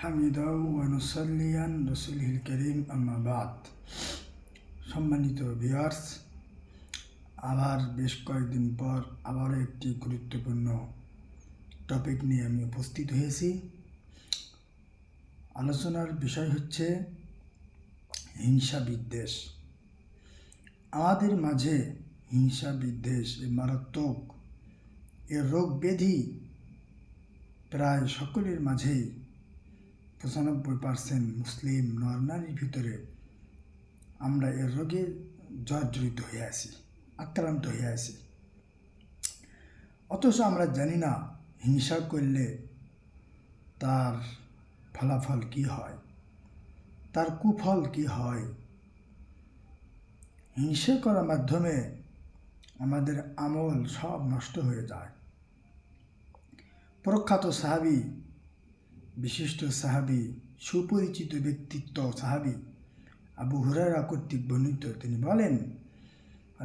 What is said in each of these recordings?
হামিদা ওয়া নুসাল্লিয়ান রাসূলিল কারীম আম্মা বাদ। সম্মানিত ভিউয়ার্স, আবার বেশ কয়েকদিন পর আবারও একটি গুরুত্বপূর্ণ টপিক নিয়ে আমি উপস্থিত হয়েছি। আলোচনার বিষয় হচ্ছে হিংসা বিদ্বেষ। আমাদের মাঝে হিংসা বিদ্বেষ এ মারাত্মক এর রোগ ব্যাধি প্রায় সকলের মাঝেই 95% মুসলিম নরনারীর ভিতরে আমরা এর রোগে জর্জরিত হয়ে আছি, আক্রান্ত হয়ে আছি। অথচ আমরা জানি না হিংসা করলে তার ফলাফল কি হয়, তার কুফল কি হয়। হিংসা করার মাধ্যমে আমাদের আমল সব নষ্ট হয়ে যায়। প্রখ্যাত সাহাবী, বিশিষ্ট সাহাবী, সুপরিচিত ব্যক্তিত্ব সাহাবী আবু হুরায়রা কর্তৃক বর্ণিত, তিনি বলেন,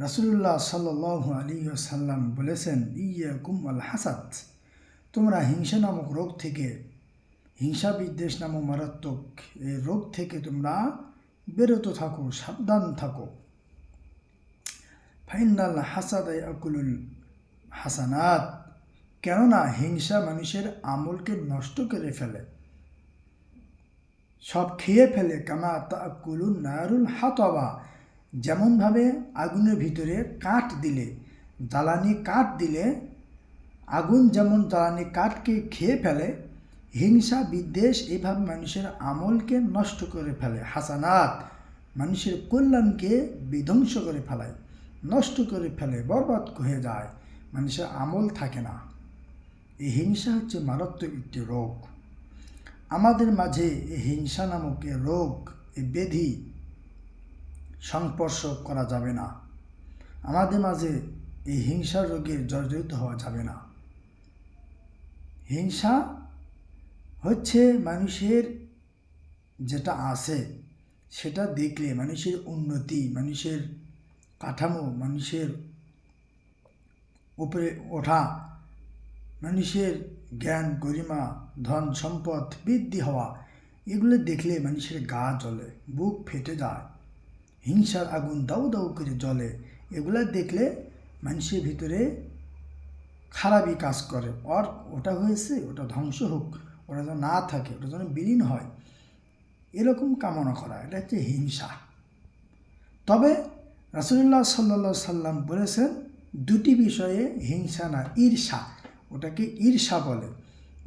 রাসূলুল্লাহ সাল্লাল্লাহু আলাইহি ওয়াসাল্লাম বলেছেন, ইয়াকুম আল হাসাদ, তোমরা হিংসা নামক রোগ থেকে, হিংসা বিদ্বেষ নামক মারাত্মক এই রোগ থেকে তোমরা বিরত থাকো, সাবধান থাকো। ফাইনাল হাসাদ ইয়াকুলুল হাসানাত, কেননা হিংসা মানুষের আমলকে নষ্ট করে ফেলে, সব খেয়ে ফেলে। কামা তাকুলুন নারুল হাতাবা, যেমনভাবে আগুনের ভিতরে কাঠ দিলে, জ্বালানি কাঠ দিলে আগুন যেমন জ্বালানি কাঠকে খেয়ে ফেলে, হিংসা বিদ্বেষ এইভাবে মানুষের আমলকে নষ্ট করে ফেলে। হাসানাত, মানুষের কল্যাণকে বিধ্বংস করে ফেলায়, নষ্ট করে ফেলে, বরবাদ হয়ে যায়, মানুষের আমল থাকে না। এই হিংসা হচ্ছে মারাত্মক একটি রোগ। আমাদের মাঝে এই হিংসা নামক এই রোগ, এই ব্যাধি সংস্পর্শ করা যাবে না। আমাদের মাঝে এই হিংসা রোগের জর্জরিত হওয়া যাবে না। হিংসা হচ্ছে মানুষের যেটা আছে সেটা দেখলে মানুষের উন্নতি, মানুষের কাঠামো, মানুষের উপরে ওঠা, মানুষের জ্ঞান গরিমা ধন সম্পদ বৃদ্ধি হওয়া, এগুলো দেখলে মানুষের গা জ্বলে, বুক ফেটে যায়, হিংসার আগুন দাউ দাউ করে জ্বলে। এগুলো দেখলে মানুষের ভিতরে খারাপই কাজ করে, ওটা হয়েছে, ওটা ধ্বংস হোক, ওটা যেন না থাকে, ওটা যেন বিলীন হয়, এরকম কামনা করা, এটা হচ্ছে হিংসা। তবে রাসূলুল্লাহ সাল্লাল্লাহু আলাইহি সাল্লাম বলেছেন, দুটি বিষয়ে হিংসা না, ঈর্ষা, ওটাকে ঈর্ষা বলে।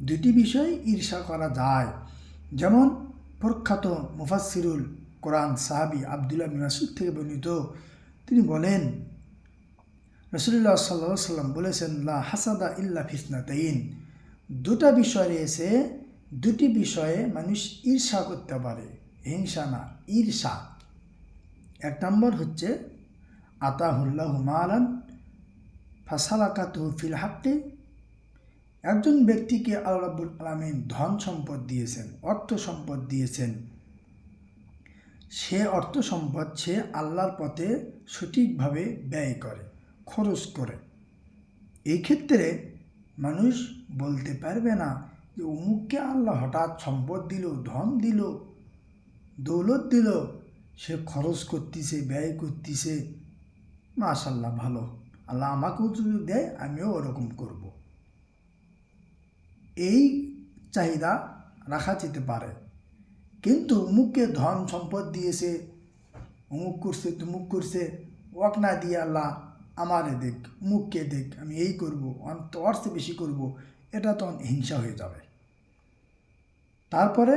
দুটি বিষয়ে ঈর্ষা করা যায়। যেমন প্রখ্যাত মুফাসসিরুল কোরআন সাহাবী আব্দুল্লাহ বিন মাসউদ থেকে বর্ণিত, তিনি বলেন, রাসূলুল্লাহ সাল্লাল্লাহু আলাইহি সাল্লাম বলেছেন, লা হাসাদা ইল্লা ফিসনাতাইন, দুটা বিষয় রয়েছে, দুটি বিষয়ে মানুষ ঈর্ষা করতে পারে, হিংসা না, ঈর্ষা। এক নম্বর হচ্ছে আতাহুল্লাহু মালান ফাসালাকাতুহু ফিল হাক্কি, একজন ব্যক্তিকে আল্লাহ রাব্বুল আলামিন ধন সম্পদ দিয়েছেন, অর্থ সম্পদ দিয়েছেন, সে অর্থ সম্পদ সে আল্লাহর পথে সঠিকভাবে ব্যয় করে, খরচ করে। এই ক্ষেত্রে মানুষ বলতে পারবে না যে অমুককে আল্লাহ হঠাৎ সম্পদ দিল, ধন দিল, দৌলত দিল, সে খরচ করতেছে, ব্যয় করতেছে, মাশাআল্লাহ ভালো, আল্লাহ আমাকেও যদি দেয় আমিও ওরকম করব। এই চাহিদা রাখা যেতে পারে, কিন্তু অমুককে ধন সম্পদ দিয়েছে, অমুক করছে, তুমুক করছে, ওয়াক না দিয়ে আল্লাহ আমারে দেখ, অমুককে দেখ, আমি এই করবো, ওর চেয়ে বেশি করব, এটা তো হিংসা হয়ে যাবে। তারপরে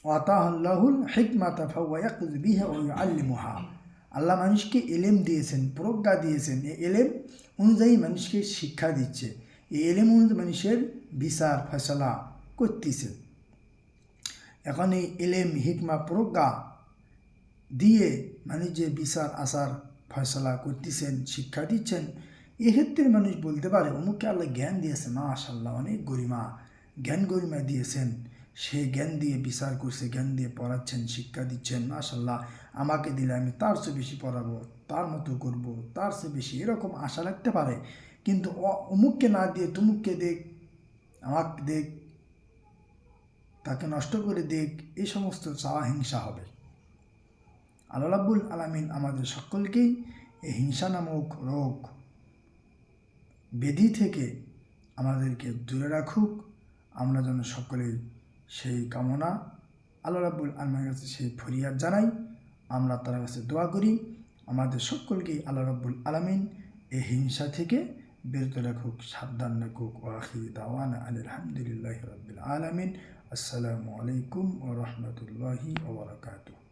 ওয়াতাহুল্লাহুল হিকমাতা ফাহুয়া ইয়াকুযু বিহা ওয়া ইউআল্লিমুহা, আল্লাহ মানুষকে এলেম দিয়েছেন, প্রজ্ঞা দিয়েছেন, এই এলেম অনুযায়ী মানুষকে শিক্ষা দিচ্ছে, এই এলেম অনুযায়ী মানুষের বিচার ফয়সালা করতেছে। এখন এই এলেম হিকমা প্রজ্ঞা দিয়ে মানুষ যে বিচার আচার ফয়সালা করতেছেন, শিক্ষা দিচ্ছেন, এক্ষেত্রে মানুষ বলতে পারে অমুককে আল্লাহ জ্ঞান দিয়েছে, মাশাআল্লাহ অনেক গরিমা, জ্ঞান গরিমা দিয়েছেন, সে জ্ঞান দিয়ে বিচার করছে, জ্ঞান দিয়ে পড়াচ্ছেন, শিক্ষা দিচ্ছেন, মাশাআল্লাহ আমাকে দিলে আমি তার চেয়ে বেশি পড়াবো, তার মতো করব, তার চেয়ে বেশি, এরকম আশা রাখতে পারে। কিন্তু অমুককে না দিয়ে তুমুককে দেখ, আমাকে দেখ, তাকে নষ্ট করে দিক, এই সমস্ত চাওয়া হিংসা হবে। আল্লাহ রাব্বুল আলামিন আমাদের সকলকেই এই হিংসা নামক রোগ ব্যাধি থেকে আমাদেরকে দূরে রাখুক। আমরা যেন সকলেই সেই কামনা আল্লাহ রাব্বুল আলামিনের কাছে সেই ফরিয়াদ জানাই। আমরা তার কাছে দোয়া করি আমাদের সকলকেই আল্লাহ রাব্বুল আলামিন এই হিংসা থেকে বিরত রাখুক, সাবধান রাখুক। ওয়া আখিরু দাওয়ানা আলহামদুলিল্লাহি রাব্বিল আলামিন। আসসালামু আলাইকুম ওয়া রাহমাতুল্লাহি ওয়া বারাকাতুহু।